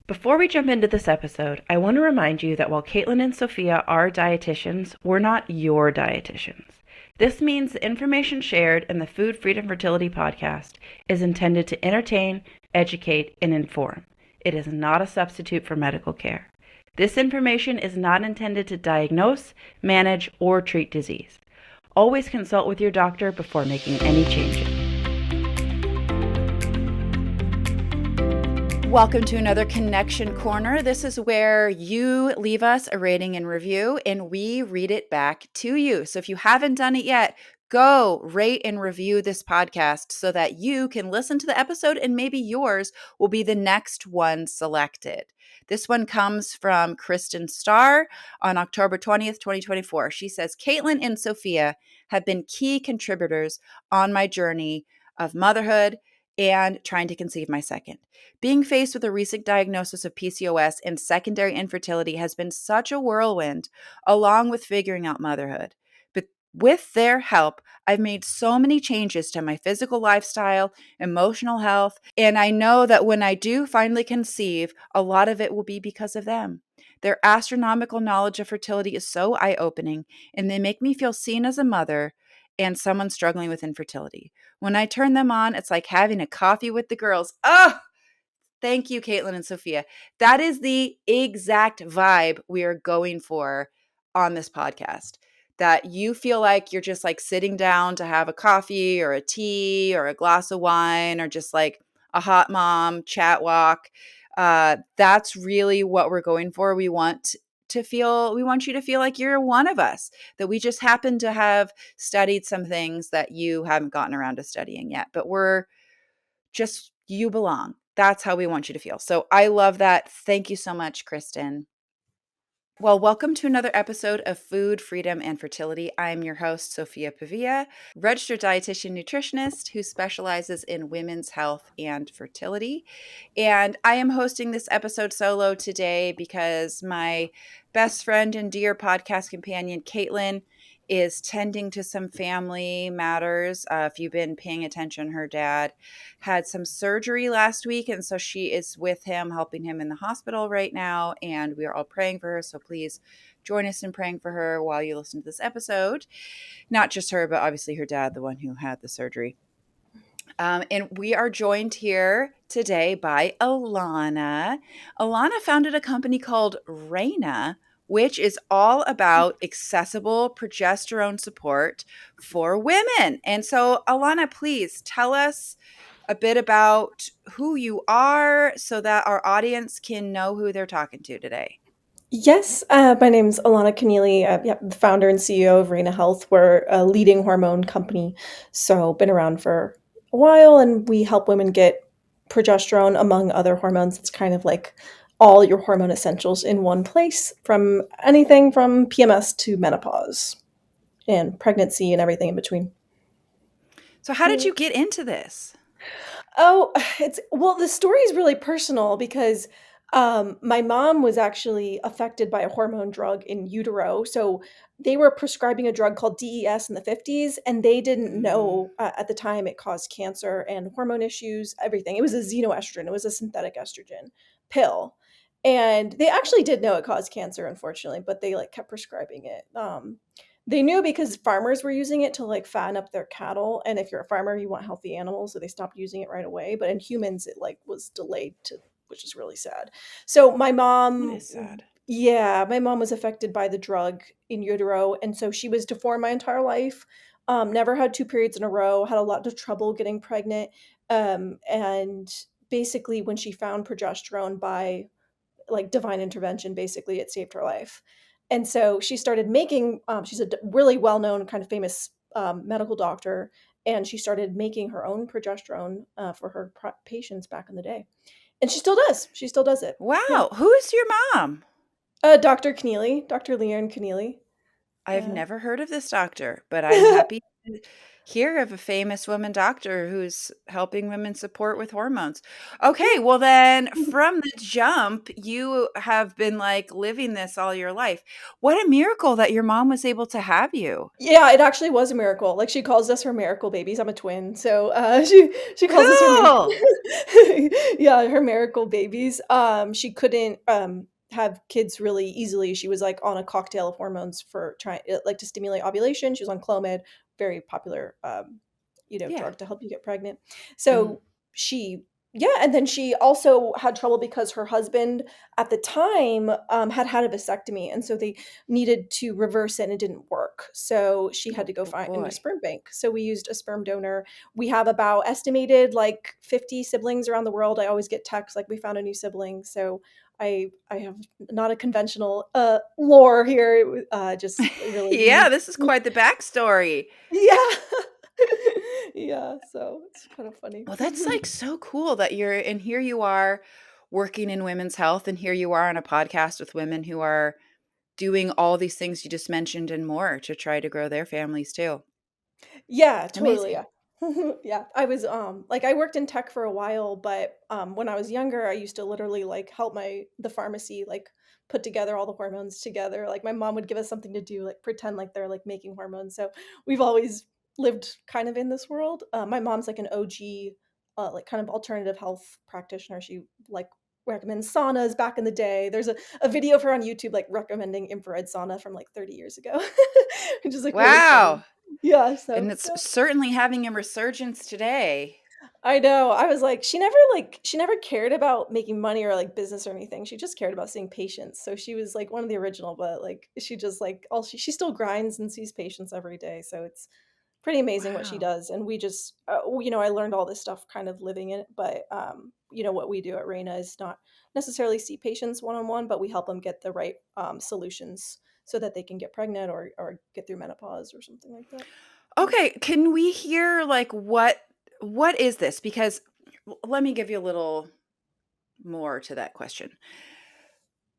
Before we jump into this episode, I want to remind you that while Caitlin and Sophia are dietitians, we're not your dietitians. This means the information shared in the Food Freedom Fertility podcast is intended to entertain, educate, and inform. It is not a substitute for medical care. This information is not intended to diagnose, manage, or treat disease. Always consult with your doctor before making any changes. Welcome to another Connection Corner. This is where you leave us a rating and review and we read it back to you. So if you haven't done it yet, go rate and review this podcast so that you can listen to the episode and maybe yours will be the next one selected. This one comes from Kristen Starr on October 20th, 2024. She says, Caitlin and Sophia have been key contributors on my journey of motherhood and trying to conceive my second. Being faced with a recent diagnosis of PCOS and secondary infertility has been such a whirlwind, along with figuring out motherhood. But with their help, I've made so many changes to my physical lifestyle, emotional health, and I know that when I do finally conceive, a lot of it will be because of them. Their astronomical knowledge of fertility is so eye-opening, and they make me feel seen as a mother and someone struggling with infertility. When I turn them on, it's like having a coffee with the girls. Oh, thank you, Caitlin and Sophia. That is the exact vibe we are going for on this podcast. That you feel like you're just like sitting down to have a coffee or a tea or a glass of wine or just like a hot mom chat walk. That's really what we're going for. We want you to feel like you're one of us, that we just happen to have studied some things that you haven't gotten around to studying yet, but you belong. That's how we want you to feel. So I love that. Thank you so much, Kristen. Well, welcome to another episode of Food, Freedom, and Fertility. I'm your host, Sophia Pavia, registered dietitian nutritionist who specializes in women's health and fertility. And I am hosting this episode solo today because my best friend and dear podcast companion, Caitlin, is tending to some family matters. If you've been paying attention, her dad had some surgery last week, and so she is with him, helping him in the hospital right now, and we are all praying for her, so please join us in praying for her while you listen to this episode. Not just her, but obviously her dad, the one who had the surgery. And we are joined here today by Alannah. Alannah founded a company called Raena, which is all about accessible progesterone support for women. And so, Alannah, please tell us a bit about who you are so that our audience can know who they're talking to today. Yes, my name's Alannah Keneally, the founder and CEO of Raena Health. We're a leading hormone company, so been around for a while, and we help women get progesterone, among other hormones. It's kind of like all your hormone essentials in one place, from anything from PMS to menopause and pregnancy and everything in between. So how did you get into this? Oh, the story is really personal because my mom was actually affected by a hormone drug in utero. So they were prescribing a drug called DES in the 50s, and they didn't know at the time it caused cancer and hormone issues, everything. It was a xenoestrogen, it was a synthetic estrogen pill. And they actually did know it caused cancer, unfortunately, but they like kept prescribing it. They knew because farmers were using it to like fatten up their cattle, and if you're a farmer, you want healthy animals, so they stopped using it right away. But in humans, it like was delayed to, which is really sad. So my That mom, is sad. yeah, my mom was affected by the drug in utero, and so she was deformed my entire life. Never had 2 periods in a row. Had a lot of trouble getting pregnant, and basically, when she found progesterone by like divine intervention, basically it saved her life. And so she started making, she's a really well-known kind of famous medical doctor, and she started making her own progesterone for her patients back in the day. And she still does it. Wow. Yeah. Who is your mom? Dr. Keneally, Dr. Leanne Keneally. I've Yeah. never heard of this doctor, but I'm happy to hear of a famous woman doctor who's helping women support with hormones. Okay, Yeah. well then from the jump, you have been like living this all your life. What a miracle that your mom was able to have you. Yeah, it actually was a miracle. Like, she calls us her miracle babies. I'm a twin, so, she calls us her miracle Cool. yeah, her miracle babies. She couldn't, have kids really easily. She was, like, on a cocktail of hormones for trying like, to stimulate ovulation. She was on Clomid, very popular, Yeah. drug to help you get pregnant. Mhm. So, she yeah, and then she also had trouble because her husband at the time, had a vasectomy, and so they needed to reverse it and it didn't work. So she had Oh to go find a boy. sperm bank. So we used a sperm donor. We have about estimated like 50 siblings around the world. I always get texts like we found a new sibling. So I have not a conventional lore here. Just really Yeah, unique. this is quite the backstory. Yeah. Yeah, so it's kind of funny. Well, that's like so cool that you're and here you are working in women's health and here you are on a podcast with women who are doing all these things you just mentioned and more to try to grow their families too. Yeah, totally, Amazing. yeah. Yeah, I was, like, I worked in tech for a while, but, when I was younger, I used to literally, like, help the pharmacy, like, put together all the hormones together, like, my mom would give us something to do, like, pretend like they're, like, making hormones, so we've always lived kind of in this world. My mom's, like, an OG, like, kind of alternative health practitioner. She, like, recommends saunas back in the day. There's a video of her on YouTube, like, recommending infrared sauna from, like, 30 years ago, which is, like, really funny. Wow. Yeah, so And it's yeah. certainly having a resurgence today. I know, I was like, she never cared about making money or, like, business or anything, she just cared about seeing patients, so she was, like, one of the original, but, like, she just, like, all she still grinds and sees patients every day, so it's pretty amazing what she Wow. does, and we just, I learned all this stuff kind of living it, but, what we do at Raena is not necessarily see patients one-on-one, but we help them get the right, solutions so that they can get pregnant or get through menopause or something like that. Yeah. Okay, can we hear like what is this? Because let me give you a little more to that question.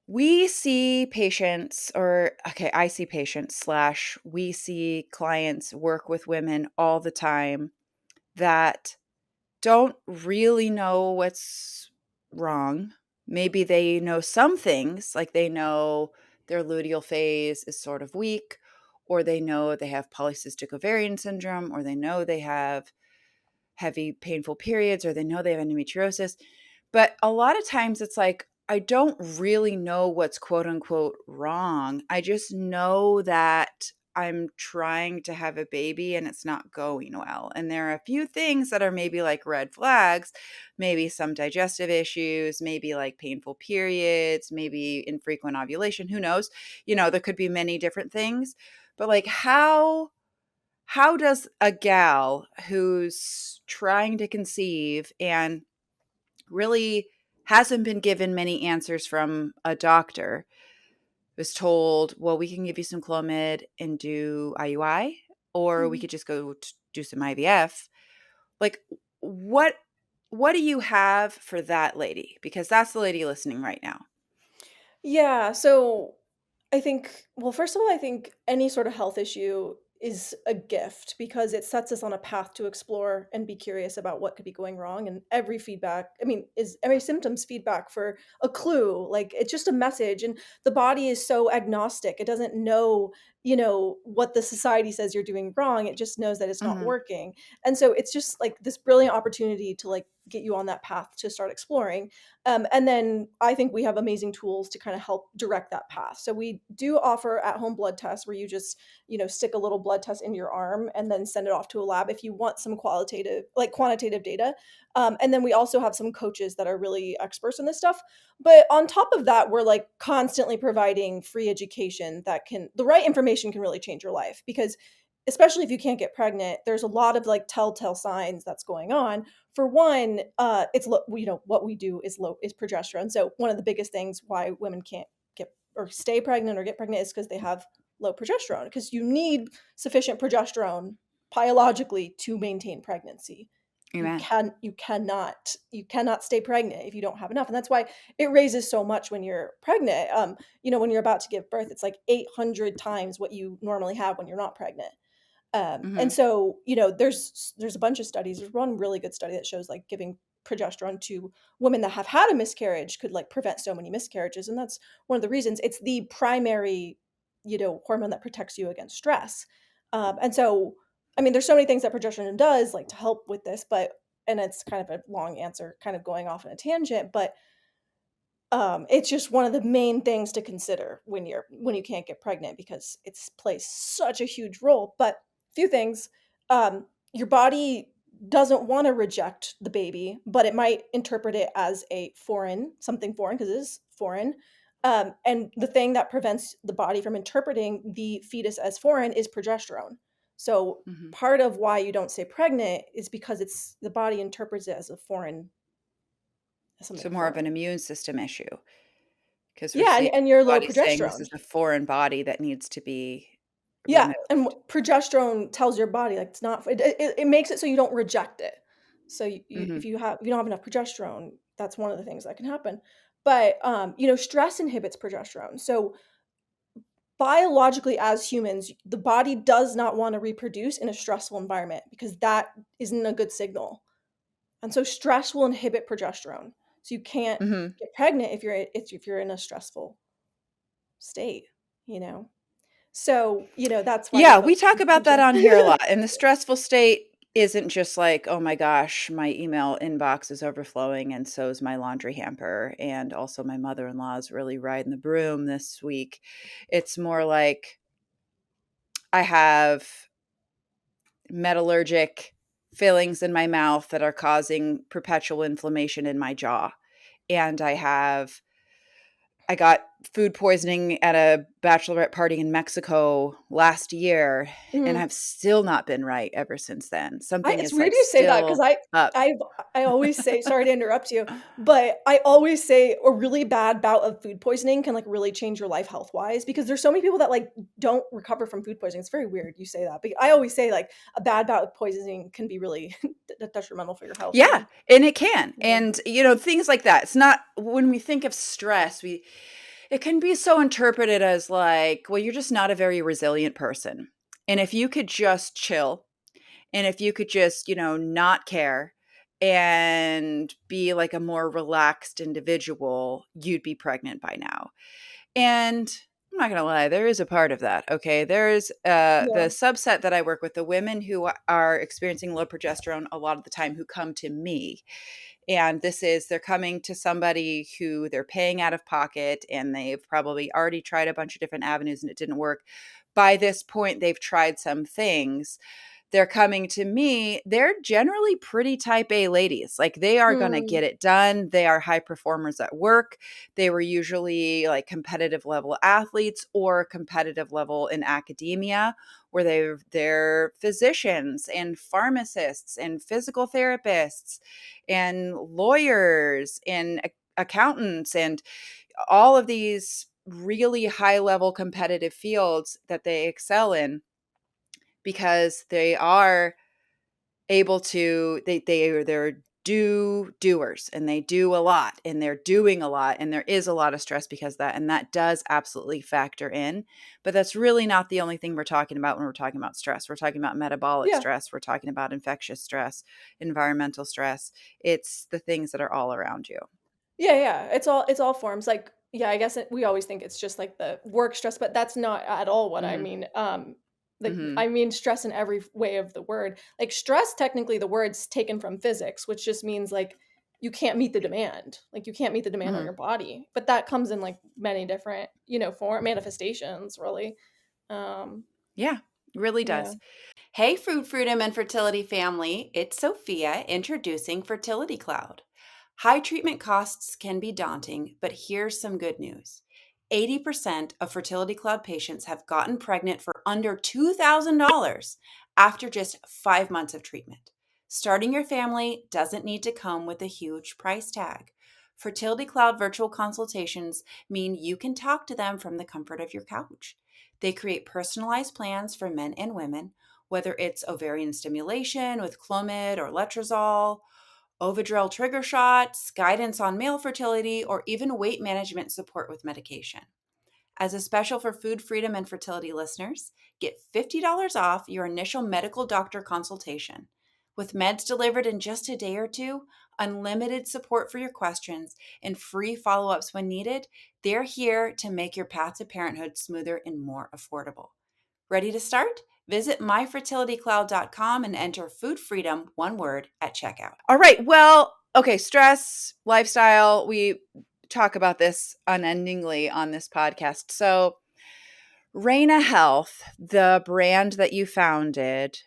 We see patients, or okay, I see patients slash we see clients work with women all the time that don't really know what's wrong. Maybe they know some things, like they know their luteal phase is sort of weak, or they know they have polycystic ovarian syndrome, or they know they have heavy, painful periods, or they know they have endometriosis. But a lot of times it's like, I don't really know what's quote unquote wrong. I just know that I'm trying to have a baby and it's not going well. And there are a few things that are maybe like red flags, maybe some digestive issues, maybe like painful periods, maybe infrequent ovulation, who knows? There could be many different things. But like how does a gal who's trying to conceive and really hasn't been given many answers from a doctor was told, well, we can give you some Clomid and do IUI, or we Mhm. could just go do some IVF. Like, what what do you have for that lady? Because that's the lady listening right now. Yeah, so I think, well, first of all, I think any sort of health issue is a gift because it sets us on a path to explore and be curious about what could be going wrong. And every feedback, I mean, is every symptom's feedback for a clue. Like it's just a message. And the body is so agnostic. It doesn't know, what the society says you're doing wrong. It just knows that it's not Mhm. working. And so it's just like this brilliant opportunity to like get you on that path to start exploring. And then I think we have amazing tools to kind of help direct that path. So we do offer at-home blood tests where you just, stick a little blood test in your arm and then send it off to a lab if you want some quantitative data. And then we also have some coaches that are really experts in this stuff. But on top of that, we're like constantly providing free education the right information can really change your life because especially if you can't get pregnant, there's a lot of like telltale signs that's going on. For one, what we do is low is progesterone. So one of the biggest things why women can't get or stay pregnant or get pregnant is because they have low progesterone. Because you need sufficient progesterone biologically to maintain pregnancy. Amen. You cannot stay pregnant if you don't have enough, and that's why it raises so much when you're pregnant. When you're about to give birth, it's like 800 times what you normally have when you're not pregnant. And Mhm. so, there's a bunch of studies. There's one really good study that shows like giving progesterone to women that have had a miscarriage could like prevent so many miscarriages. And that's one of the reasons. It's the primary, hormone that protects you against stress. And so, I mean, there's so many things that progesterone does like to help with this, and it's kind of a long answer, kind of going off on a tangent, but it's just one of the main things to consider when you can't get pregnant because it's plays such a huge role. But a few things, your body doesn't want to reject the baby, but it might interpret it as something foreign because it is foreign. And the thing that prevents the body from interpreting the fetus as foreign is progesterone. So Mhm. part of why you don't stay pregnant is because it's the body interprets it as as something So more of an foreign. immune system issue, because we're Yeah, and seeing and the you're low body saying this is progesterone. a foreign body that needs to be Yeah, and removed. progesterone tells your body, like, it's not it makes it so you don't reject it. So Mhm. if you don't have enough progesterone, that's one of the things that can happen. But, stress inhibits progesterone. So, biologically as humans, the body does not wanna reproduce in a stressful environment because that isn't a good signal. And so stress will inhibit progesterone. So you can't Mhm. get pregnant if you're in a stressful state, you know? So, that's why Yeah, there's a we talk about that confusion. on here a lot, and the stressful state isn't just like, "Oh my gosh, my email inbox is overflowing and so is my laundry hamper, and also my mother-in-law is really riding the broom this week." It's more like I have metallurgic fillings in my mouth that are causing perpetual inflammation in my jaw, and I got food poisoning at a bachelorette party in Mexico last year, and Mhm. I've still not been right ever since then. I Something it's is, weird like, you say that 'cause still up. I I always say sorry to interrupt you, but I always say a really bad bout of food poisoning can, like, really change your life health-wise because there's so many people that, like, don't recover from food poisoning. It's very weird you say that, but I always say, like, a bad bout of poisoning can be really detrimental for your health, Yeah, really. and it can, Yeah. and, things like that. It's not when we think of stress, we it can be so interpreted as, like, well, you're just not a very resilient person, and if you could just chill, and if you could just, not care and be like a more relaxed individual, you'd be pregnant by now. And I'm not gonna lie, there is a part of that, okay? There's, the Yeah. subset that I work with, the women who are experiencing low progesterone a lot of the time who come to me, and they're coming to somebody who they're paying out of pocket, and they've probably already tried a bunch of different avenues and it didn't work. By this point, they've tried some things, they're coming to me, they're generally pretty type A ladies. Like, they are gonna Mm. get it done. They are high performers at work. They were usually, like, competitive level athletes or competitive level in academia, where they're physicians and pharmacists and physical therapists and lawyers and accountants and all of these really high level competitive fields that they excel in because they are able to they're doers and they do a lot and they're doing a lot and there is a lot of stress because of that, and that does absolutely factor in. But that's really not the only thing we're talking about when we're talking about stress. We're talking about metabolic Yeah. stress, we're talking about infectious stress, environmental stress. It's the things that are all around you. Yeah, yeah, it's all forms, like yeah, I guess we always think it's just, like, the work stress, but that's not at all what I Mhm. mean, Mhm. I mean stress in every way of the word. Like, stress, technically, the word's taken from physics, which just means, like, you can't meet the demand, like, you can't meet the demand on Mhm. your body, but that comes in, like, many different, form manifestations, really, um, Yeah, really yeah. does. Hey, Food Freedom and Fertility family, it's Sophia introducing Fertility Cloud. High treatment costs can be daunting, but here's some good news. 80% of Fertility Cloud patients have gotten pregnant for under $2,000 after just 5 months of treatment. Starting your family doesn't need to come with a huge price tag. Fertility Cloud virtual consultations mean you can talk to them from the comfort of your couch. They create personalized plans for men and women, whether it's ovarian stimulation with Clomid or Letrozole, Ovidrel trigger shots, guidance on male fertility, or even weight management support with medication. As a special for Food Freedom and Fertility listeners, get $50 off your initial medical doctor consultation. With meds delivered in just a day or two, unlimited support for your questions, and free follow ups when needed, they're here to make your path to parenthood smoother and more affordable. Ready to start? Visit myfertilitycloud.com and enter Food Freedom, one word, at checkout. All right. Well, okay, stress, lifestyle, we talk about this unendingly on this podcast. So, Raena Health, the brand that you founded,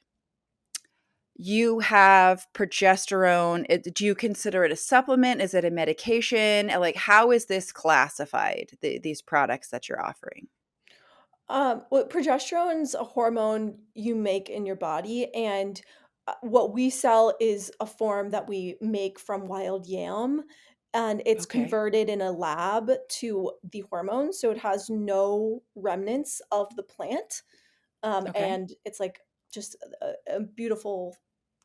you have progesterone. Do you consider it a supplement? Is it a medication? Like, how is this classified, these products that you're offering? Well, progesterone's a hormone you make in your body, and what we sell is a form that we make from wild yam, and it's Okay. converted in a lab to the hormone, so it has no remnants of the plant. Okay. And it's like just a beautiful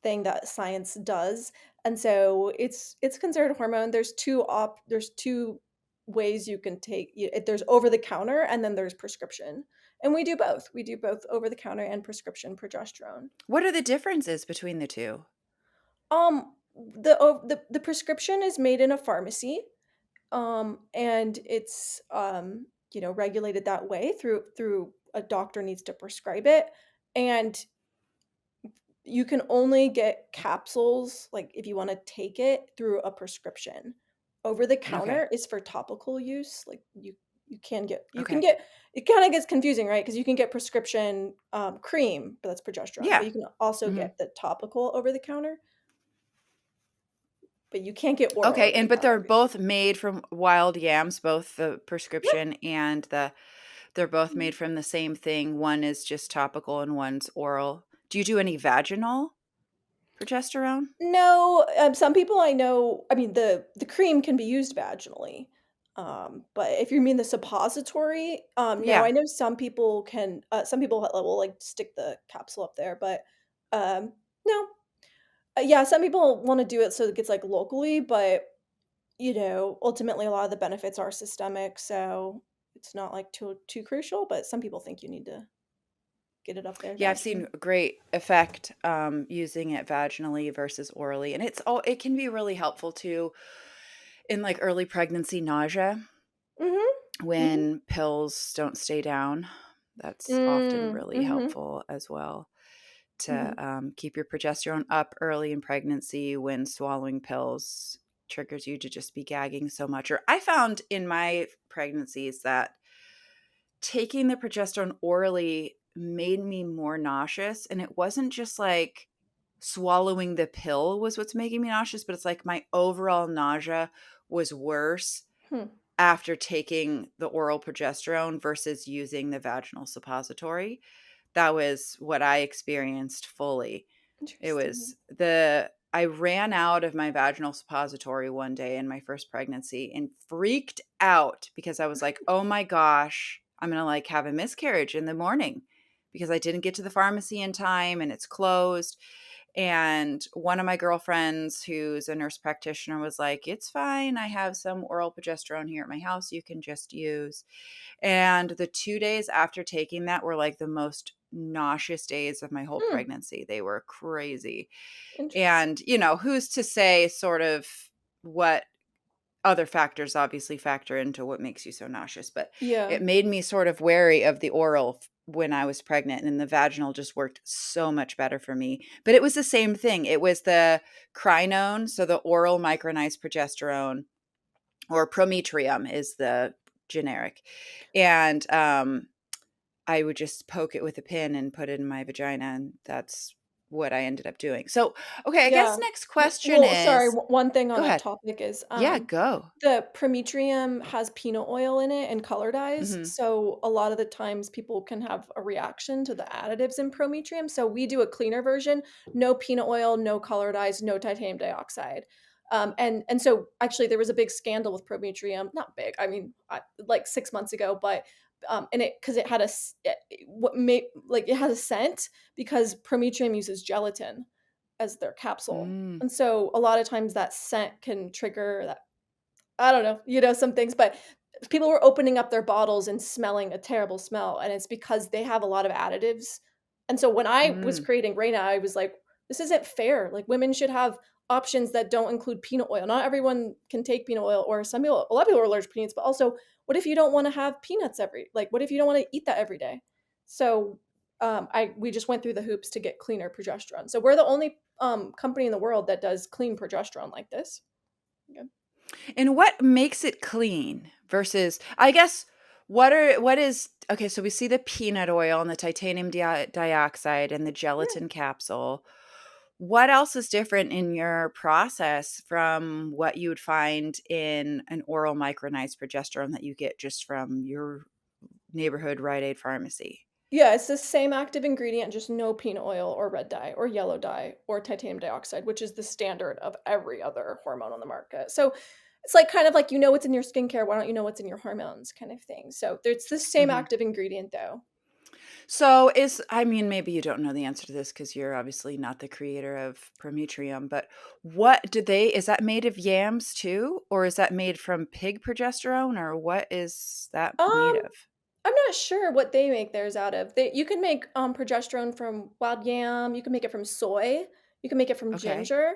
thing that science does. And so it's considered a hormone. There's two ways you can take there's over the counter and then there's prescription. And we do both. We do both over the counter and prescription progesterone. What are the differences between the two? The prescription is made in a pharmacy, and it's regulated that way through a doctor needs to prescribe it, and you can only get capsules, like, if you wanna take it through a prescription. Over the Okay. counter is for topical use, like, you can Okay. get it kinda gets confusing, right? Because you can get prescription, cream, but that's progesterone, but Yeah. you can also Hmm. get the topical over the counter, but you can't get oral Okay. over the But they're counter. both made from wild yams, both the Yep. prescription and they're both Mhm. made from the same thing. One is just topical and one's oral. Do you do any vaginal progesterone? No, some people I know, I mean, the cream can be used vaginally, but if you mean the suppository, no, Yeah. I know some people will, like, stick the capsule up there, but, no. Yeah, some people wanna do it so it gets, like, locally, but, ultimately, a lot of the benefits are systemic, so it's not, like, too crucial, but some people think you need to get it up there Yeah, I've vaginally. seen a great effect using it vaginally versus orally. And it can be really helpful too in like early pregnancy nausea Mhm. Mhm. when pills don't stay down. That's often Mm. really Mhm. helpful as well to Mhm. keep your progesterone up early in pregnancy when swallowing pills triggers you to just be gagging so much. Or I found in my pregnancies that taking the progesterone orally made me more nauseous, and it wasn't just like swallowing the pill was what's making me nauseous, but it's like my overall nausea was worse Hmm. after taking the oral progesterone versus using the vaginal suppository. That was what I experienced fully. It Interesting. was the I ran out of my vaginal suppository one day in my first pregnancy and freaked out because I was like, "Oh my gosh, I'm going to like have a miscarriage in the morning because I didn't get to the pharmacy in time and it's closed." And one of my girlfriends who's a nurse practitioner was like, "It's fine. I have some oral progesterone here at my house you can just use." And the 2 days after taking that were like the most nauseous days of my whole Hmm, pregnancy. They were crazy. interesting. And, who's to say sort of what other factors obviously factor into what makes you so nauseous, but Yeah. it made me sort of wary of the oral when I was pregnant, and the vaginal just worked so much better for me. But it was the same thing. It was the crinone, so the oral micronized progesterone, or Prometrium is the generic. And I would just poke it with a pin and put it in my vagina, and that's what I ended up doing. So, okay, I guess Yeah. next question Well, sorry, is one thing on go that ahead. topic is, Yeah, go. the Prometrium has peanut oil in it and color dyes, Mhm. so a lot of the times people can have a reaction to the additives in Prometrium, so we do a cleaner version, no peanut oil, no color dyes, no titanium dioxide. And so actually there was a big scandal with Prometrium, not big, I mean, like 6 months ago, but, and it because it had what made like, it had a scent because Prometrium uses gelatin as their capsule. Mm. And so a lot of times that scent can trigger that, I don't know, some things, but people were opening up their bottles and smelling a terrible smell, and it's because they have a lot of additives. And so when I was Mm. creating Raena, I was like, "This isn't fair. Like, women should have options that don't include peanut oil. Not everyone can take peanut oil, or some people, a lot of people are allergic to peanuts, but also, what if you don't want to have peanuts what if you don't want to eat that every day?" So I we just went through the hoops to get cleaner progesterone. So we're the only company in the world that does clean progesterone like this. Yeah. And what makes it clean versus, I guess, what is okay, so we see the peanut oil and the titanium dioxide and the Yeah. gelatin capsule. What else is different in your process from what you would find in an oral micronized progesterone that you get just from your neighborhood Rite Aid pharmacy? Yeah, it's the same active ingredient, just no peanut oil or red dye or yellow dye or titanium dioxide, which is the standard of every other hormone on the market. So it's like kind of like you know what's in your skincare, why don't you know what's in your hormones kind of thing. So there's the same Mhm. active ingredient though. So is I mean, maybe you don't know the answer to this because 'cause you're obviously not the creator of Prometrium, but what do they is that made of yams too, or is that made from pig progesterone, or what is that made Um, of? I'm not sure what they make theirs out of. You can make progesterone from wild yam, you can make it from soy, you can make it from Okay. ginger.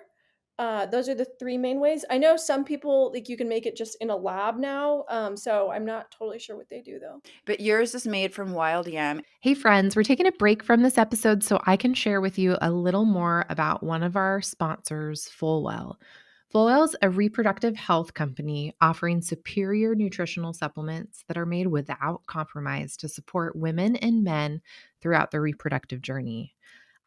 Those are the three main ways. I know some people like you can make it just in a lab now. So I'm not totally sure what they do though. But yours is made from wild yam. Hey, friends, we're taking a break from this episode so I can share with you a little more about one of our sponsors, Fullwell. Fullwell's a reproductive health company offering superior nutritional supplements that are made without compromise to support women and men throughout their reproductive journey.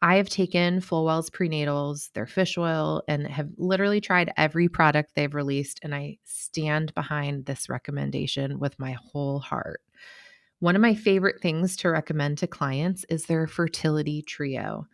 I have taken Fullwell's prenatals, their fish oil, and have literally tried every product they've released, and I stand behind this recommendation with my whole heart. One of my favorite things to recommend to clients is their fertility trio.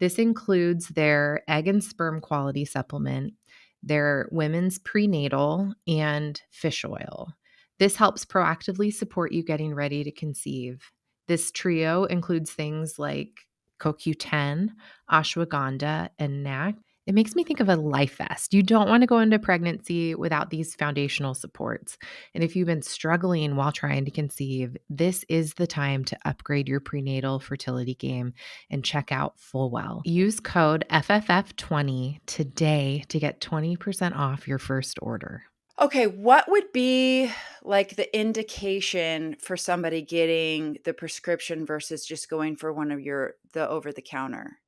This includes their egg and sperm quality supplement, their women's prenatal, and fish oil. This helps proactively support you getting ready to conceive. This trio includes things like CoQ10, ashwagandha, and NAC. It makes me think of a life vest. You don't want to go into pregnancy without these foundational supports. And if you've been struggling while trying to conceive, this is the time to upgrade your prenatal fertility game and check out Fullwell. Use code FFF20 today to get 20% off your first order. Okay, what would be, like, the indication for somebody getting the prescription versus just going for one of the over the counter?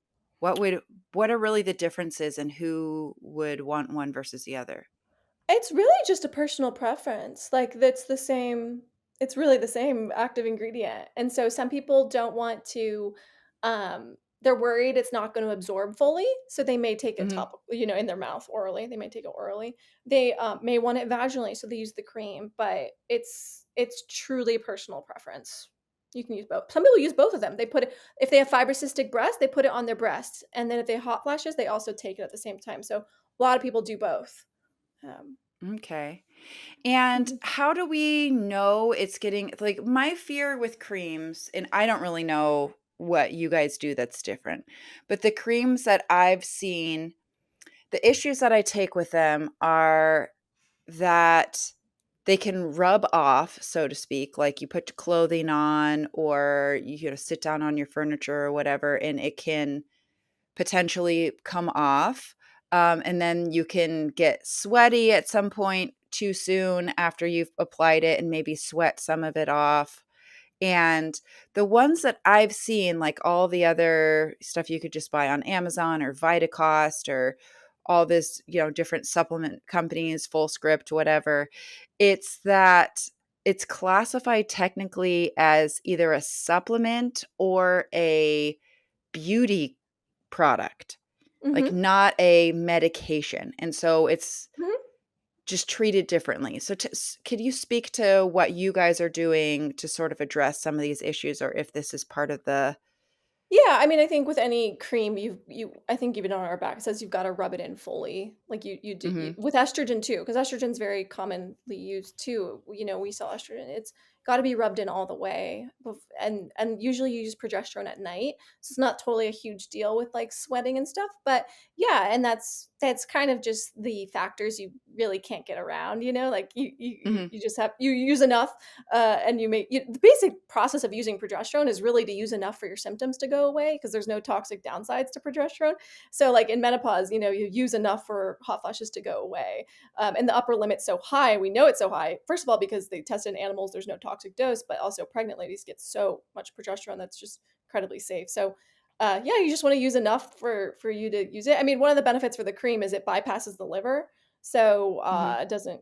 What would what are really the differences and who would want one versus the other? It's really just a personal preference. Like that's the same it's really the same active ingredient. And so some people don't want to they're worried it's not going to absorb fully, so they may take it Mhm. in their mouth orally. They may take it orally. They may want it vaginally, so they use the cream, but it's truly personal preference. You can use both. Some people use both of them. They put it if they have fibrocystic breasts, they put it on their breast, and then if they have hot flashes, they also take it at the same time. So a lot of people do both. Um, Okay. And Mhm. how do we know it's getting like, my fear with creams, and I don't really know what you guys do that's different, but the creams that I've seen, the issues that I take with them are that they can rub off, so to speak, like you put clothing on or sit down on your furniture or whatever, and it can potentially come off. And then you can get sweaty at some point too soon after you've applied it and maybe sweat some of it off. And the ones that I've seen, like all the other stuff you could just buy on Amazon or Vitacost or all this, different supplement companies, Full Script, whatever, it's that it's classified technically as either a supplement or a beauty product, like Mhm. not a medication. And so it's Mhm. just treated differently. So, could you speak to what you guys are doing to sort of address some of these issues, or if this is part of the Yeah, I mean, I think with any cream, I think even on our back, it says you've gotta rub it in fully. Like, you do you Mhm. with estrogen too, because estrogen's very commonly used too. We sell estrogen. got to be rubbed in all the way. And usually you use progesterone at night, so it's not totally a huge deal with like sweating and stuff. But yeah, and that's kind of just the factors you really can't get around. Like Hmm. you just have you use enough, and the basic process of using progesterone is really to use enough for your symptoms to go away, because there's no toxic downsides to progesterone. So like in menopause, you use enough for hot flashes to go away. And the upper limit's so high. We know it's so high, first of all, because they tested in animals, there's no toxic dose, but also pregnant ladies get so much progesterone that's just incredibly safe. So yeah, you just want to use enough for you to use it. I mean, one of the benefits for the cream is it bypasses the liver. So Hmm. it doesn't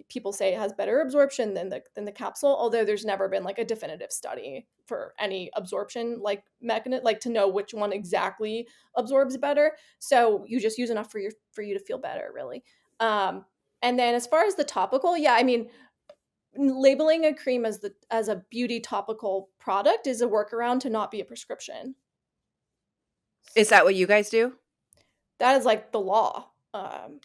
people say it has better absorption than the capsule, although there's never been like a definitive study for any absorption like mechanism, like to know which one exactly absorbs better. So you just use enough for you to feel better, really. um, and then as far as the topical, yeah, I mean, labeling a cream as a beauty topical product is a workaround to not be a prescription. Is So that what you guys do? that is like the law.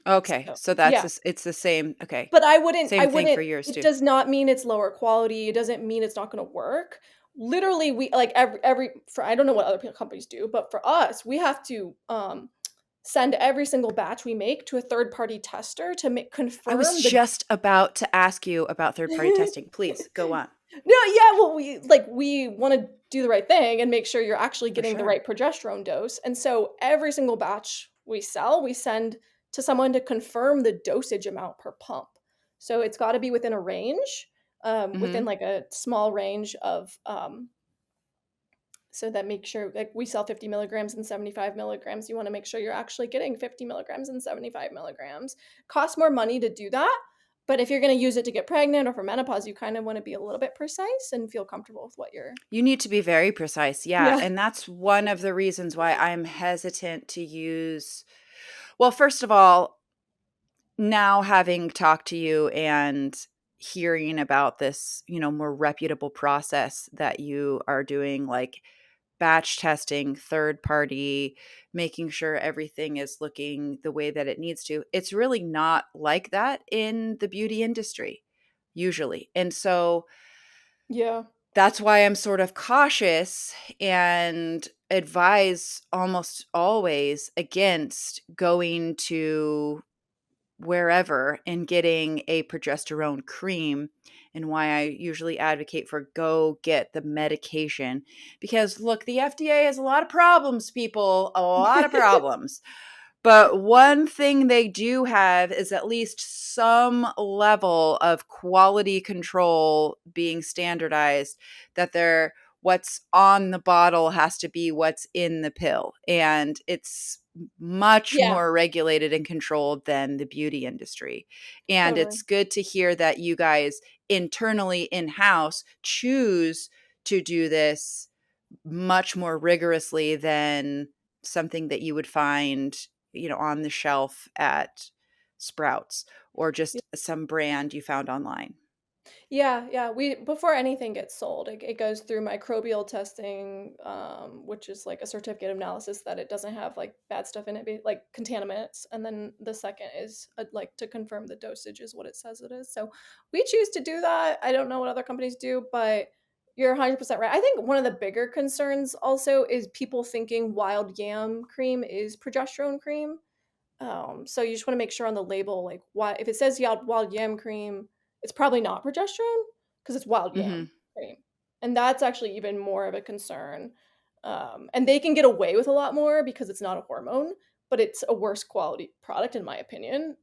Okay, So so yeah, it's the same. Okay, but I same thing for wouldn't. yours It too. does not mean it's lower quality. It doesn't mean it's not going to work. Literally, we like every for I don't know what other companies do, but for us, we have to send every single batch we make to a third party tester to I was confirm the just about to ask you about third party testing. Please go on. No, yeah, well, we want to do the right thing and make sure you're actually For getting the sure. right progesterone dose. And so every single batch we sell, we send to someone to confirm the dosage amount per pump. So it's got to be within a range, within Hmm. like a small range of, so that make sure, like, we sell 50 milligrams and 75 milligrams. You want to make sure you're actually getting 50 milligrams and 75 milligrams. Costs more money to do that. But if you're going to use it to get pregnant or for menopause, you kind of want to be a little bit precise and feel comfortable with what you're. You need to be very precise. Yeah. Yeah. And that's one of the reasons why I'm hesitant to use. Well, first of all, now having talked to you and hearing about this, more reputable process that you are doing, like batch testing, third party, making sure everything is looking the way that it needs to. It's really not like that in the beauty industry, usually. And so Yeah. that's why I'm sort of cautious and advise almost always against going to wherever and getting a progesterone cream, and why I usually advocate for go get the medication. Because look, the FDA has a lot of problems, people, a lot of problems. But one thing they do have is at least some level of quality control being standardized, that they're what's on the bottle has to be what's in the pill. And it's much Yeah, more regulated and controlled than the beauty industry. And totally. it's good to hear that you guys internally in-house choose to do this much more rigorously than something that you would find, on the shelf at Sprouts or just some brand you found online. Yeah, yeah. We before anything gets sold, it goes through microbial testing, which is like a certificate of analysis that it doesn't have like bad stuff in it, like contaminants. And then the second is like to confirm the dosage is what it says it is. So we choose to do that. I don't know what other companies do, but you're 100% right. I think one of the bigger concerns also is people thinking wild yam cream is progesterone cream. So you just want to make sure on the label, like, why if it says wild yam cream, it's probably not progesterone because it's wild Mhm. yam cream, and that's actually even more of a concern. And they can get away with a lot more because it's not a hormone, but it's a worse quality product in my opinion.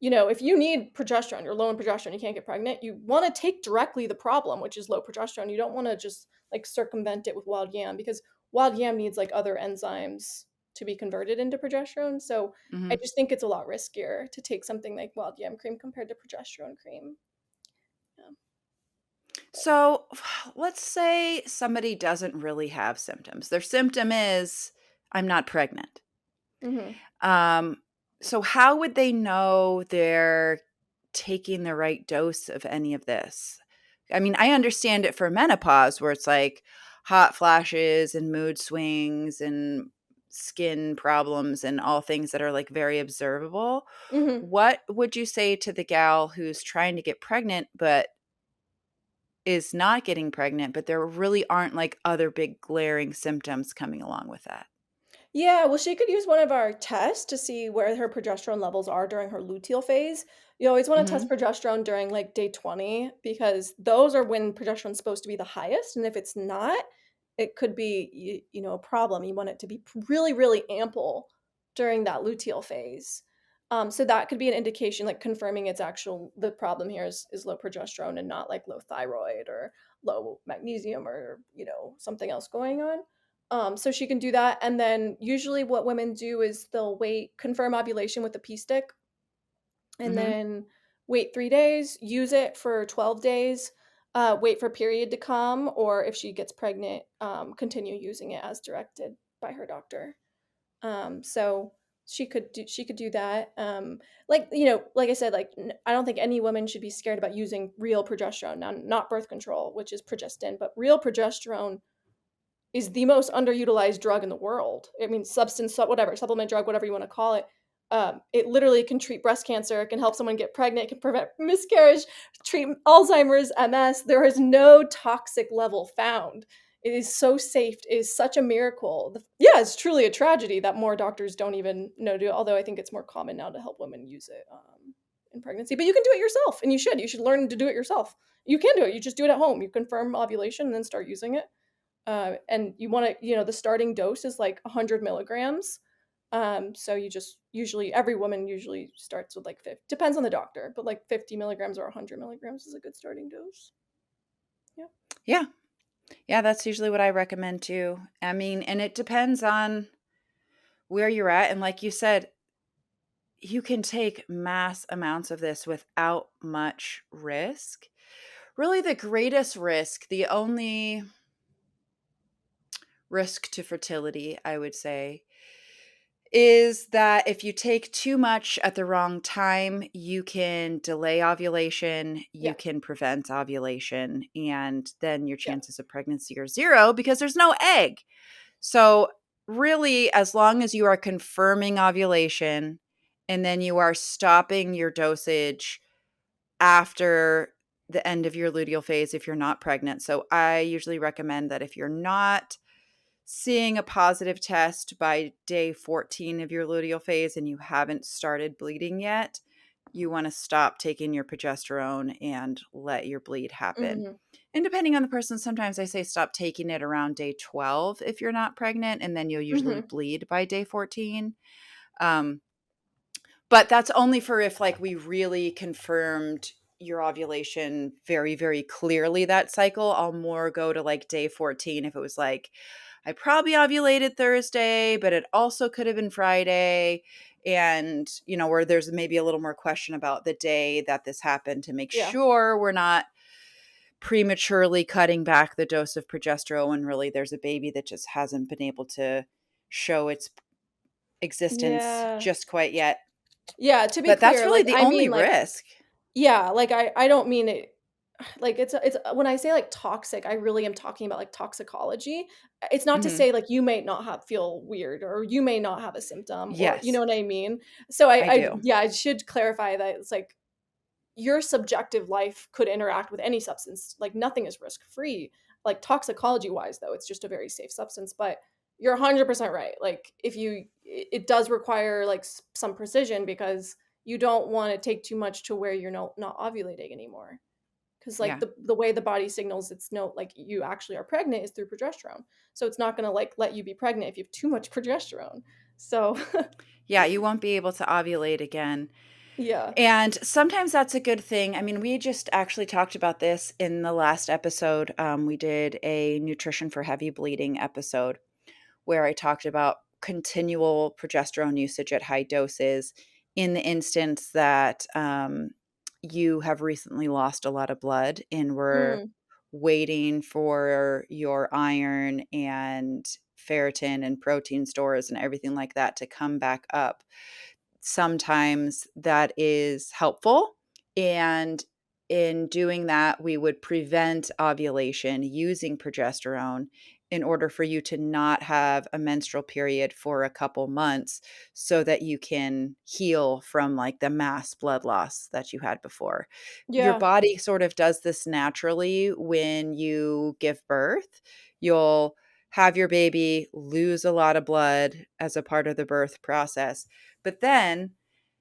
If you need progesterone, you're low in progesterone, you can't get pregnant. You want to take directly the problem, which is low progesterone. You don't want to just like circumvent it with wild yam because wild yam needs like other enzymes to be converted into progesterone. So I Mhm. just think it's a lot riskier to take something like wild yam cream compared to progesterone cream. Yeah. So, let's say somebody doesn't really have symptoms. Their symptom is, "I'm not pregnant." Hmm. Um, so how would they know they're taking the right dose of any of this? I mean, I understand it for menopause where it's like hot flashes and mood swings and skin problems and all things that are like very observable. Hmm. What would you say to the gal who's trying to get pregnant but is not getting pregnant, but there really aren't like other big glaring symptoms coming along with that. Yeah, well, she could use one of our tests to see where her progesterone levels are during her luteal phase. You always want to test Mhm. progesterone during like day 20 because those are when progesterone's supposed to be the highest. And if it's not, it could be, a problem. You want it to be really, really ample during that luteal phase. So that could be an indication, like confirming the problem here is low progesterone and not like low thyroid or low magnesium or, something else going on. So she can do that. And then usually what women do is they'll confirm ovulation with a pee stick, and Mhm. then wait 3 days, use it for 12 days, wait for period to come, or if she gets pregnant, continue using it as directed by her doctor. So she could do that. Like I said, like I don't think any woman should be scared about using real progesterone, now, not birth control, which is progestin, but real progesterone is the most underutilized drug in the world. I mean, whatever, supplement drug, whatever you want to call it. It literally can treat breast cancer. It can help someone get pregnant. It can prevent miscarriage, treat Alzheimer's, MS. There is no toxic level found. It is so safe. It is such a miracle. Yeah, it's truly a tragedy that more doctors don't even know to. Although I think it's more common now to help women use it in pregnancy. But you can do it yourself, and you should. You should learn to do it yourself. You can do it. You just do it at home. You confirm ovulation and then start using it. And you want to, the starting dose is like 100 milligrams. So you just usually, every woman usually starts with like 50, depends on the doctor, but like 50 milligrams or 100 milligrams is a good starting dose. Yeah. Yeah. Yeah, that's usually what I recommend too. I mean, and it depends on where you're at, and like you said, you can take mass amounts of this without much risk. Really the greatest risk, the only risk to fertility, I would say, is that if you take too much at the wrong time, you can delay ovulation, you Yeah. can prevent ovulation, and then your Yeah. chances of pregnancy are zero because there's no egg. So, really, as long as you are confirming ovulation and then you are stopping your dosage after the end of your luteal phase if you're not pregnant. So, I usually recommend that if you're not seeing a positive test by day 14 of your luteal phase and you haven't started bleeding yet, you want to stop taking your progesterone and let your bleed happen. Hmm. And depending on the person, sometimes I say stop taking it around day 12 if you're not pregnant, and then you'll usually Hmm. bleed by day 14. Um, but that's only for if like we really confirmed your ovulation very, very clearly that cycle. I'll more go to like day 14 if it was like, I probably ovulated Thursday, but it also could have been Friday. And, where there's maybe a little more question about the day that this happened to make Yeah. sure we're not prematurely cutting back the dose of progesterone when really there's a baby that just hasn't been able to show its existence Yeah. just quite yet. Yeah. To be But that's clear, really like, the I only mean, like, risk. yeah, like I don't mean it like it's when I say like toxic, I really am talking about like toxicology. It's not to Mhm. say like you may not have feel weird or you may not have a symptom, or you Yes, know what I mean? So I do. I should clarify that it's like your subjective life could interact with any substance. Like nothing is risk free. Like toxicology wise though, it's just a very safe substance, but you're 100% right. Like it does require like some precision because you don't want to take too much to where you're not ovulating anymore, because like Yeah. the way the body signals it's no like you actually are pregnant is through progesterone, so it's not going to like let you be pregnant if you have too much progesterone. So Yeah, you won't be able to ovulate again. yeah. And sometimes that's a good thing. I mean, we just actually talked about this in the last episode. We did a nutrition for heavy bleeding episode where I talked about continual progesterone usage at high doses in the instance that you have recently lost a lot of blood and we're Mm, waiting for your iron and ferritin and protein stores and everything like that to come back up. Sometimes that is helpful. And in doing that, we would prevent ovulation using progesterone in order for you to not have a menstrual period for a couple months so that you can heal from like the mass blood loss that you had before. Your Yeah. body sort of does this naturally when you give birth. You'll have your baby lose a lot of blood as a part of the birth process, but then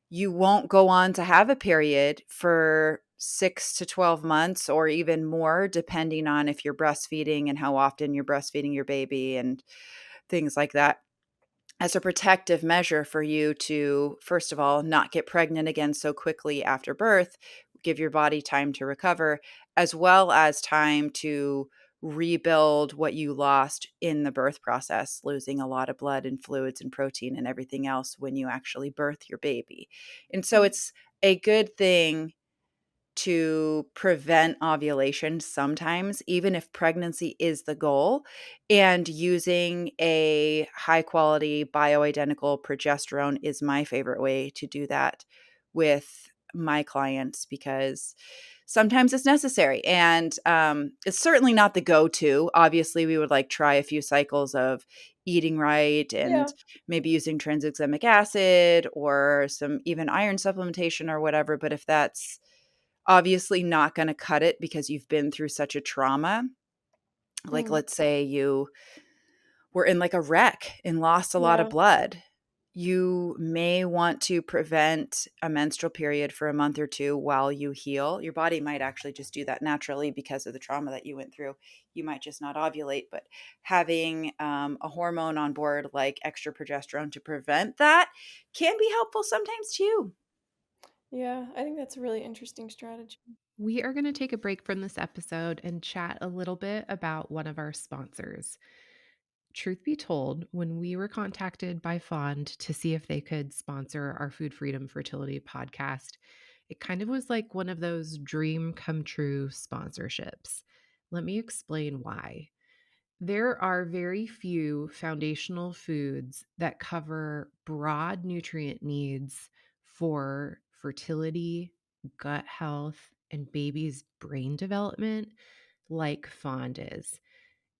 you won't go on to have a period for 6 to 12 months or even more, depending on if you're breastfeeding and how often you're breastfeeding your baby and things like that, as a protective measure for you to, first of all, not get pregnant again so quickly after birth, give your body time to recover, as well as time to rebuild what you lost in the birth process, losing a lot of blood and fluids and protein and everything else when you actually birth your baby. And so Mm. it's a good thing to prevent ovulation sometimes, even if pregnancy is the goal. And using a high quality bioidentical progesterone is my favorite way to do that with my clients because sometimes it's necessary. And it's certainly not the go to. Obviously, we would like try a few cycles of eating right Yeah. and maybe using tranexamic acid or some even iron supplementation or whatever. But if that's obviously not gonna cut it because you've been through such a trauma. Like, Mm. let's say you were in, like, a wreck and lost a lot of Yeah. blood. You may want to prevent a menstrual period for a month or 2 while you heal. Your body might actually just do that naturally because of the trauma that you went through. You might just not ovulate, but having, a hormone on board like extra progesterone to prevent that can be helpful sometimes too. Yeah. I think that's a really interesting strategy. We are going to take a break from this episode and chat a little bit about one of our sponsors. Truth be told, when we were contacted by Fond to see if they could sponsor our Food Freedom Fertility podcast, it kind of was like one of those dream come true sponsorships. Let me explain why. There are very few foundational foods that cover broad nutrient needs for fertility, gut health, and baby's brain development like Fond is.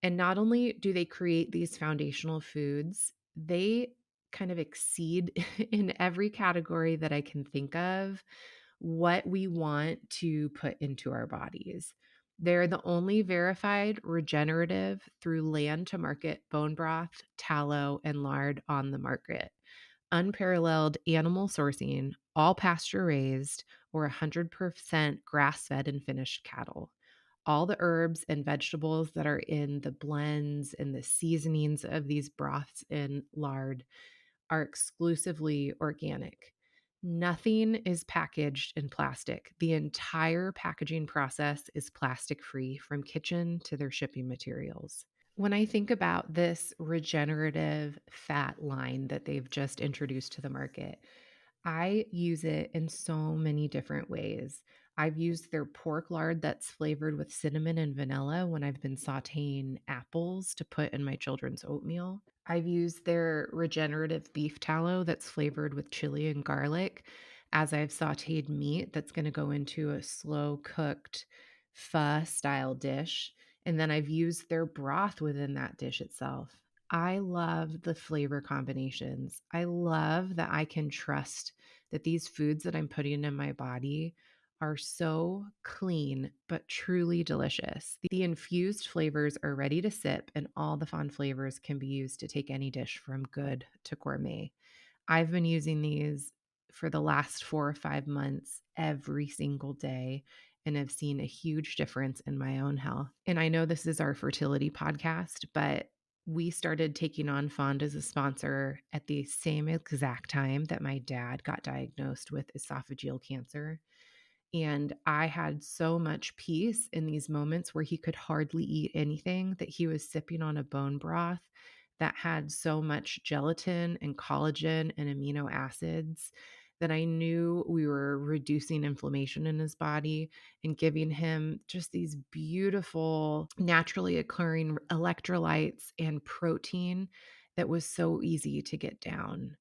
And not only do they create these foundational foods, they kind of exceed in every category that I can think of what we want to put into our bodies. They're the only verified regenerative through land to market bone broth, tallow, and lard on the market. Unparalleled animal sourcing, all pasture raised or 100% grass fed and finished cattle. All the herbs and vegetables that are in the blends and the seasonings of these broths and lard are exclusively organic. Nothing is packaged in plastic. The entire packaging process is plastic free from kitchen to their shipping materials. When I think about this regenerative fat line that they've just introduced to the market, I use it in so many different ways. I've used their pork lard that's flavored with cinnamon and vanilla when I've been sauteing apples to put in my children's oatmeal. I've used their regenerative beef tallow that's flavored with chili and garlic as I've sauteed meat that's going to go into a slow cooked pho style dish. And then I've used their broth within that dish itself. I love the flavor combinations. I love that I can trust that these foods that I'm putting in my body are so clean but truly delicious. The infused flavors are ready to sip, and all the fun flavors can be used to take any dish from good to gourmet. I've been using these for the last 4 or 5 months every single day and have seen a huge difference in my own health. And I know this is our fertility podcast, but we started taking on Fond as a sponsor at the same exact time that my dad got diagnosed with esophageal cancer. And I had so much peace in these moments where he could hardly eat anything, that he was sipping on a bone broth that had so much gelatin and collagen and amino acids that I knew we were reducing inflammation in his body and giving him just these beautiful, naturally occurring electrolytes and protein that was so easy to get down.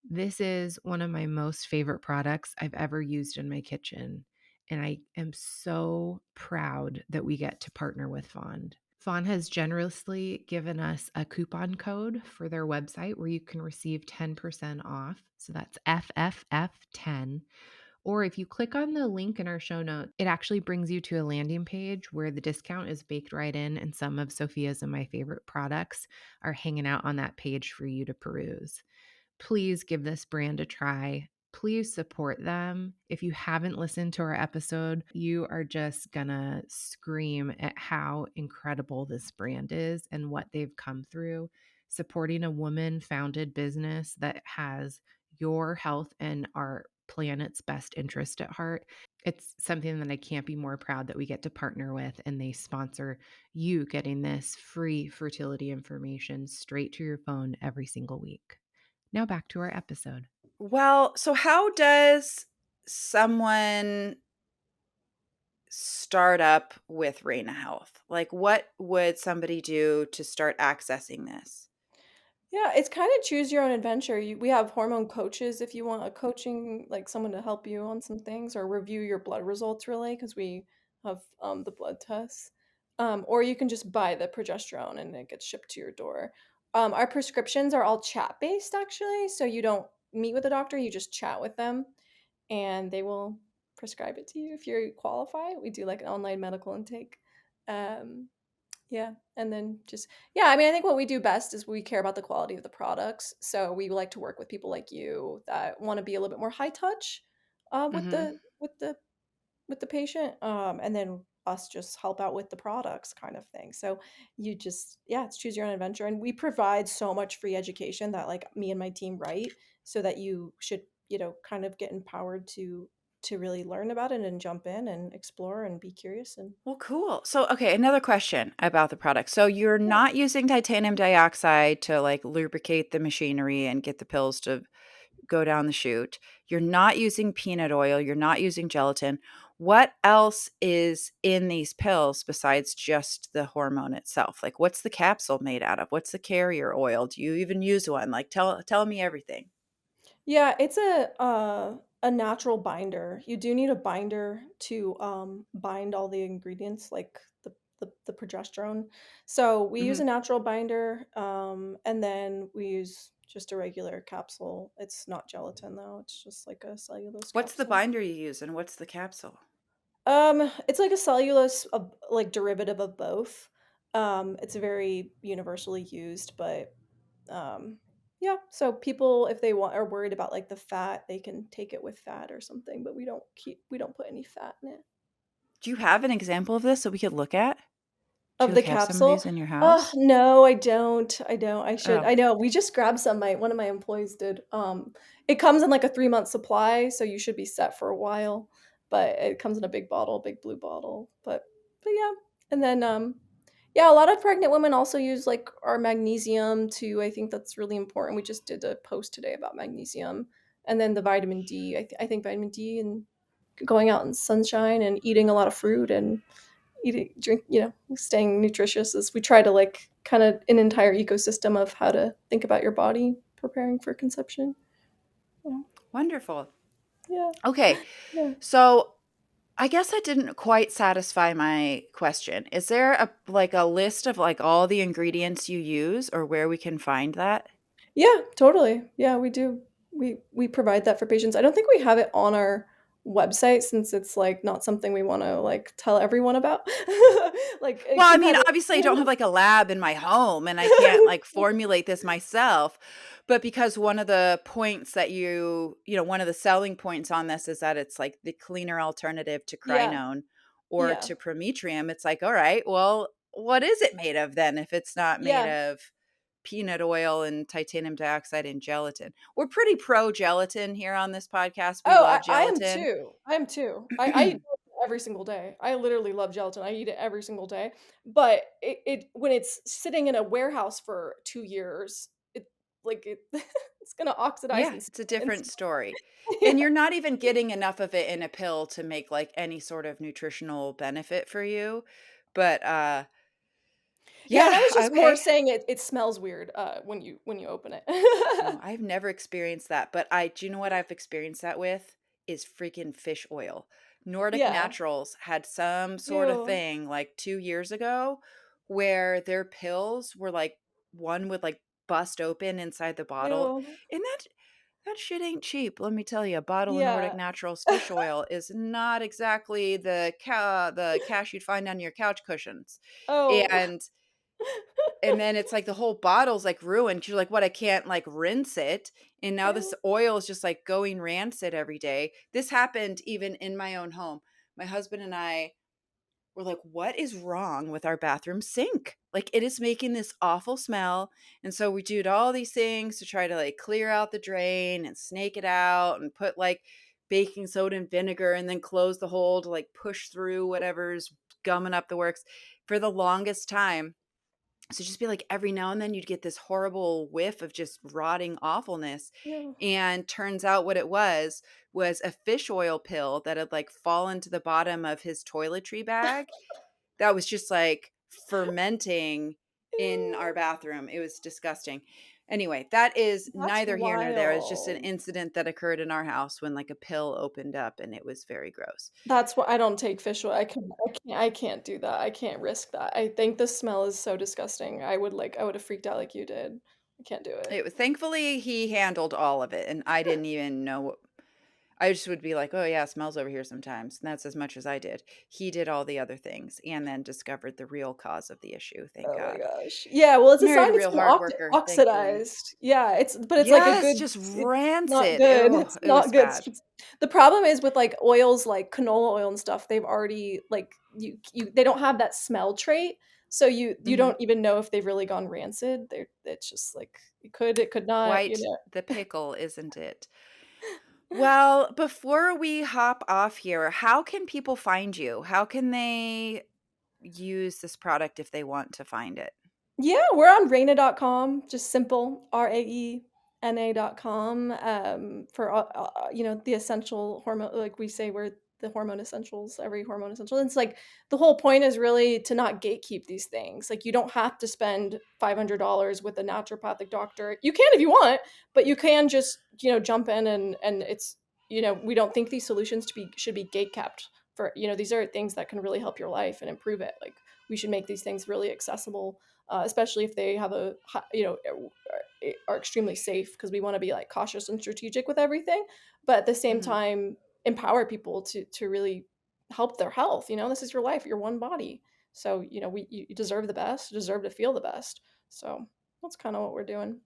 This is one of my most favorite products I've ever used in my kitchen. and I am so proud that we get to partner with Fond. Fawn has generously given us a coupon code for their website where you can receive 10% off. So that's FFF10. Or if you click on the link in our show notes, it actually brings you to a landing page where the discount is baked right in, and some of Sophia's and my favorite products are hanging out on that page for you to peruse. Please give this brand a try. Please support them. If you haven't listened to our episode, you are just gonna scream at how incredible this brand is and what they've come through, supporting a woman founded business that has your health and our planet's best interest at heart. It's something that I can't be more proud that we get to partner with, and they sponsor you getting this free fertility information straight to your phone every single week. Now back to our episode. Well, so how does someone start up with Raena Health? Like, what would somebody do to start accessing this? Yeah, it's kind of choose your own adventure. We have hormone coaches if you want a coaching, like someone to help you on some things or review your blood results, really, because we have the blood tests. Or you can just buy the progesterone and it gets shipped to your door. Our prescriptions are all chat based, actually. So you don't meet with a doctor, you just chat with them and they will prescribe it to you if you qualify. We do like an online medical intake. Um, yeah, and then just yeah, I mean, I think what we do best is we care about the quality of the products. So we like to work with people like you that want to be a little bit more high touch with Mhm. the patient, and then us just help out with the products kind of thing. So you just yeah, it's choose your own adventure, and we provide so much free education that like me and my team write, so that you should kind of get empowered to really learn about it and jump in and explore and be curious and Well, cool. So, okay, another question about the product. So, you're yeah. not using titanium dioxide to like lubricate the machinery and get the pills to go down the chute. You're not using peanut oil. You're not using gelatin. What else is in these pills besides just the hormone itself? Like, what's the capsule made out of? What's the carrier oil? Do you even use one? Like, tell me everything. Yeah, it's a natural binder. You do need a binder to bind all the ingredients, like the progesterone. So we use Hmm. a natural binder, and then we use just a regular capsule. It's not gelatin though; it's just like a cellulose What's the capsule. binder you use, and what's the capsule? It's like a cellulose, like derivative of both. It's very universally used, but yeah, so people if they want are worried about like the fat, they can take it with fat or something, but we don't put any fat in it. Do you have an example of this that we could look at? Do you Of the like have some of capsule? these in your house? No, I don't. I don't. I should. Oh. I know. We just grabbed some. My one of my employees did. It comes in like a 3-month supply, so you should be set for a while. But it comes in a big bottle, big blue bottle. But yeah. And then yeah, a lot of pregnant women also use like our magnesium too. I think that's really important. We just did a post today about magnesium, and then the vitamin D. I think vitamin D and going out in sunshine and eating a lot of fruit and eating drink staying nutritious is we try to like kind of an entire ecosystem of how to think about your body preparing for conception. Yeah, Wonderful. yeah, Okay. yeah. So I guess that didn't quite satisfy my question. Is there a list of like all the ingredients you use or where we can find that? Yeah, totally. Yeah, we do. We provide that for patients. I don't think we have it on our website since it's like not something we want to like tell everyone about. Like Well, I mean, competitive. obviously I don't have like a lab in my home and I can't like formulate this myself, but because one of the points that one of the selling points on this is that it's like the cleaner alternative to Yeah, crinone or yeah, to prometrium, it's like, all right, well, what is it made of then if it's not made yeah. of peanut oil and titanium dioxide and gelatin? We're pretty pro gelatin here on this podcast. We Oh, love I am gelatin. too. I am too. I eat it every single day. I literally love gelatin. I eat it every single day. But it when it's sitting in a warehouse for 2 years, it like it it's gonna oxidize Yeah, and it's a and different story. And yeah. you're not even getting enough of it in a pill to make, like, any sort of nutritional benefit for you. But, Yeah, and I yeah, was just more okay. saying it smells weird, when you open it. Oh, I've never experienced that, but I do you know what I've experienced that with? Is freaking fish oil. Nordic Yeah. Naturals had some sort of Ew. thing like 2 years ago where their pills were like one would like bust open inside the bottle. Ew. And that shit ain't cheap, let me tell you. A bottle of Nordic Yeah. Naturals fish oil is not exactly the cash you'd find on your couch cushions. Oh. And and then it's like the whole bottle's like ruined 'cause you're like, "What, I can't like rinse it?" And now this Ew. oil is just like going rancid every day. This happened even in my own home. My husband and I were like, "What is wrong with our bathroom sink? Like, it is making this awful smell." And so we did all these things to try to like clear out the drain and snake it out and put like baking soda and vinegar and then close the hole to like push through whatever's gumming up the works for the longest time. So just be like every now and then you'd get this horrible whiff of just rotting awfulness. Ew. And turns out what it was a fish oil pill that had like fallen to the bottom of his toiletry bag that was just like fermenting in Ew. our bathroom. It was disgusting. Anyway, that is That's neither here nor there. It's just an wild. incident that occurred in our house when like a pill opened up and it was very gross. That's why I don't take fish oil. I can't do that. I can't risk that. I think the smell is so disgusting. I would have freaked out like you did. I can't do it. It was thankfully he handled all of it and I didn't even know. I just would be like, "Oh, yeah, it smells over here sometimes." And that's as much as I did. He did all the other things and then discovered the real cause of the issue, thank Oh my God. gosh. Yeah, well, it's a Married a sign it's real been hard worker, thankfully. oxidized. Yeah, it's like a Yes, good just it's not rancid. good. Oh, It's it was not good. bad. The problem is with, like, oils like canola oil and stuff, they've already, like, they don't have that smell trait, so you Mhm. don't even know if they've really gone rancid. It's just like, it could not, you Quite know. the pickle, isn't it? Well, before we hop off here, how can people find you? How can they use this product if they want to find it? Yeah, we're on Raena.com, just simple, Raena.com, for, the essential hormone like we say, we're the hormone essentials, every hormone essential. It's like the whole point is really to not gatekeep these things. Like, you don't have to spend $500 with a naturopathic doctor. You can if you want, but you can just, jump in and it's, we don't think these solutions should be gate kept for, these are things that can really help your life and improve it. Like, we should make these things really accessible, especially if they have are extremely safe, because we want to be like cautious and strategic with everything, but at the same Mhm. time empower people to really help their health. This is your life, your one body. So you deserve the best, you deserve to feel the best. So that's kind of what we're doing.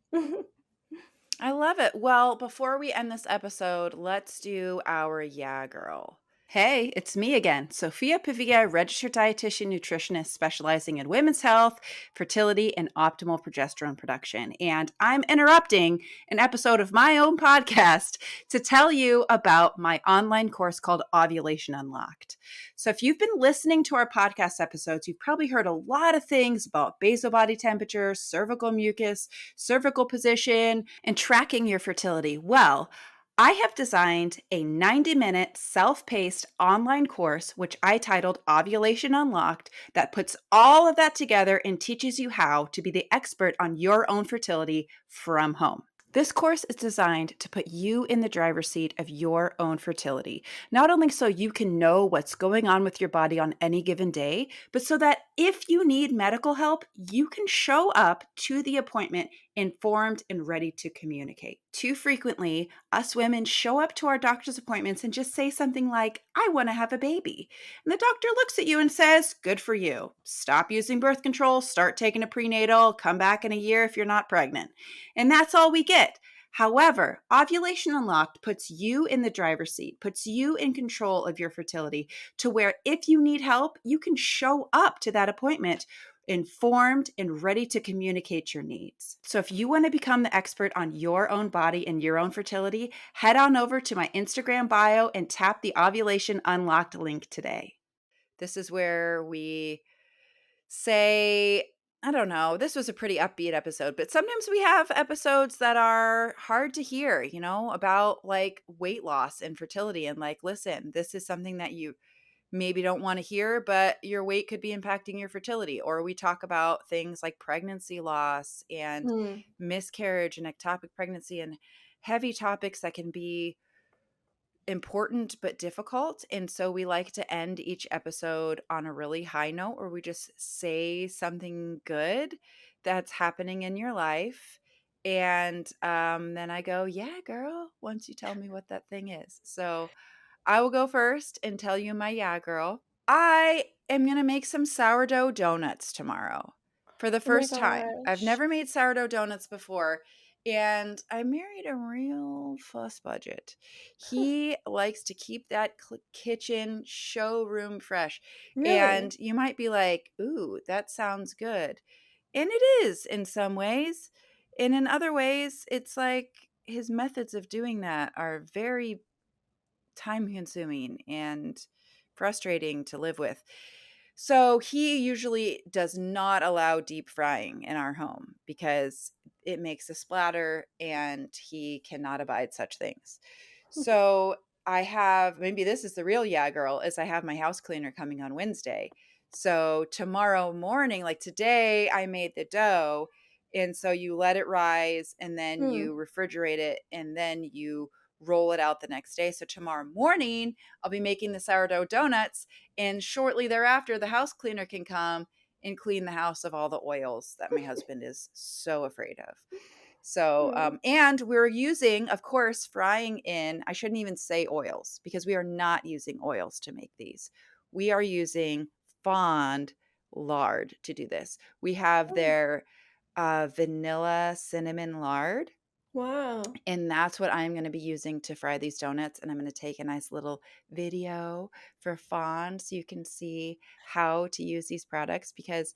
I love it. Well, before we end this episode, let's do our yeah girl. Hey, it's me again, Sophia Pavia, registered dietitian nutritionist specializing in women's health, fertility, and optimal progesterone production. And I'm interrupting an episode of my own podcast to tell you about my online course called Ovulation Unlocked. So, if you've been listening to our podcast episodes, you've probably heard a lot of things about basal body temperature, cervical mucus, cervical position, and tracking your fertility. Well, I have designed a 90-minute self-paced online course, which I titled Ovulation Unlocked, that puts all of that together and teaches you how to be the expert on your own fertility from home. This course is designed to put you in the driver's seat of your own fertility, not only so you can know what's going on with your body on any given day, but so that if you need medical help, you can show up to the appointment informed and ready to communicate. Too frequently, us women show up to our doctor's appointments and just say something like, "I want to have a baby." And the doctor looks at you and says, "Good for you. Stop using birth control, start taking a prenatal, come back in a year if you're not pregnant." And that's all we get. However, Ovulation Unlocked puts you in the driver's seat, puts you in control of your fertility to where if you need help, you can show up to that appointment informed and ready to communicate your needs. So if you want to become the expert on your own body and your own fertility, head on over to my Instagram bio and tap the Ovulation Unlocked link today. This is where we say, I don't know, this was a pretty upbeat episode, but sometimes we have episodes that are hard to hear, about like weight loss and fertility. And like, listen, this is something that you maybe don't want to hear, but your weight could be impacting your fertility. Or we talk about things like pregnancy loss and Mm. miscarriage and ectopic pregnancy and heavy topics that can be important but difficult. And so we like to end each episode on a really high note where we just say something good that's happening in your life. And then I go, yeah, girl, once you tell me what that thing is. So I will go first and tell you my yeah, girl. I am going to make some sourdough donuts tomorrow for the Oh my first time. I've gosh. never made sourdough donuts before. And I married a real fuss budget. He likes to keep that kitchen showroom fresh. Really? And you might be like, ooh, that sounds good. And it is in some ways. And in other ways, it's like his methods of doing that are very time consuming and frustrating to live with. So he usually does not allow deep frying in our home because it makes a splatter and he cannot abide such things. So I have, maybe this is the real yeah girl, is I have my house cleaner coming on Wednesday. So tomorrow morning, like today, I made the dough. And so you let it rise and then Hmm. you refrigerate it and then you roll it out the next day. So tomorrow morning, I'll be making the sourdough donuts. And shortly thereafter, the house cleaner can come and clean the house of all the oils that my husband is so afraid of. So, Hmm. and we're using, of course, frying in, I shouldn't even say oils because we are not using oils to make these. We are using fond lard to do this. We have Oh, their vanilla cinnamon lard. wow. And that's what I'm going to be using to fry these donuts. And I'm going to take a nice little video for Fawn so you can see how to use these products, because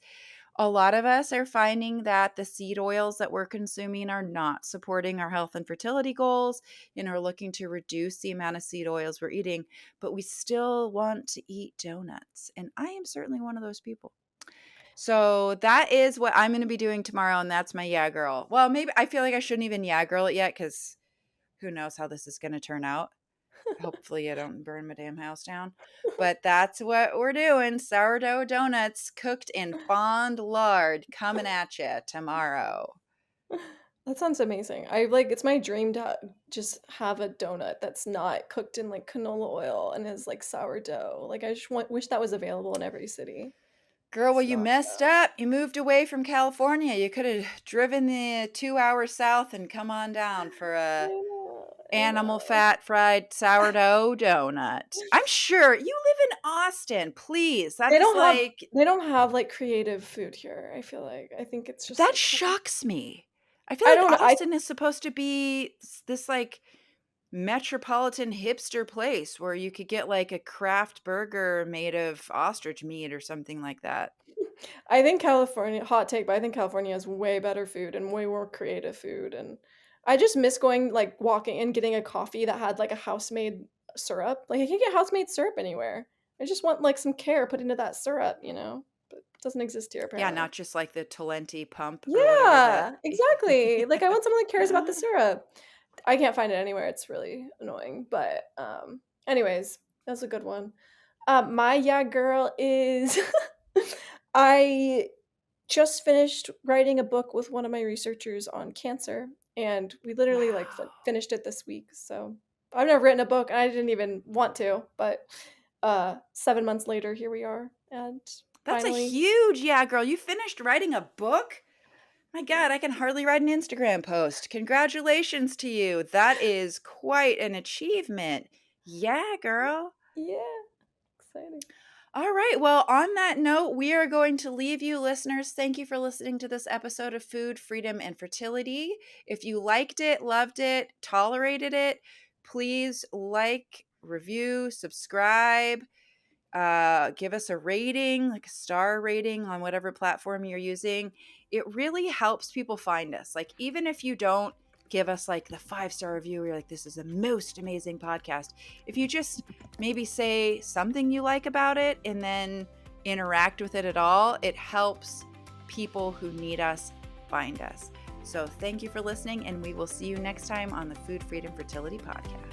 a lot of us are finding that the seed oils that we're consuming are not supporting our health and fertility goals and are looking to reduce the amount of seed oils we're eating, but we still want to eat donuts. And I am certainly one of those people. So that is what I'm going to be doing tomorrow. And that's my yeah girl. Well, maybe I feel like I shouldn't even yeah girl it yet because who knows how this is going to turn out. Hopefully I don't burn my damn house down. But that's what we're doing. Sourdough donuts cooked in fond lard coming at you tomorrow. That sounds amazing. I like it's my dream to just have a donut that's not cooked in like canola oil and is like sourdough. Like I just wish that was available in every city. Girl, well, It's you not messed though. up. You moved away from California. You could have driven the 2 hours south and come on down for I a know. I animal know. fat fried sourdough donut. I'm sure you live in Austin. Please. That They is don't have like, they don't have like creative food here, I feel like. I think it's just that like shocks me. I feel I like don't know. Austin is supposed to be this like metropolitan hipster place where you could get like a craft burger made of ostrich meat or something like that. I think California, hot take, but I think California has way better food and way more creative food. And I just miss going, like, walking and getting a coffee that had like a house-made syrup. Like, I can't get house-made syrup anywhere. I just want like some care put into that syrup, you know? But it doesn't exist here Yeah, apparently. not just like the Talenti pump or whatever that. Yeah, exactly. Like, I want someone that cares about the syrup. I can't find it anywhere. It's really annoying. But anyways, that's a good one. My yeah girl is I just finished writing a book with one of my researchers on cancer, and we literally like Wow. finished it this week. So I've never written a book, and I didn't even want to, but 7 months later, here we are, and That's a finally, huge yeah, girl. You finished writing a book? My God, I can hardly write an Instagram post. Congratulations to you. That is quite an achievement. Yeah, girl. yeah, exciting. All right. Well, on that note, we are going to leave you, listeners. Thank you for listening to this episode of Food, Freedom, and Fertility. If you liked it, loved it, tolerated it, please like, review, subscribe, give us a rating, like a star rating on whatever platform you're using. It really helps people find us. Like, even if you don't give us like the 5-star review, you're like, this is the most amazing podcast. If you just maybe say something you like about it and then interact with it at all, it helps people who need us find us. So thank you for listening, and we will see you next time on the Food Freedom Fertility Podcast.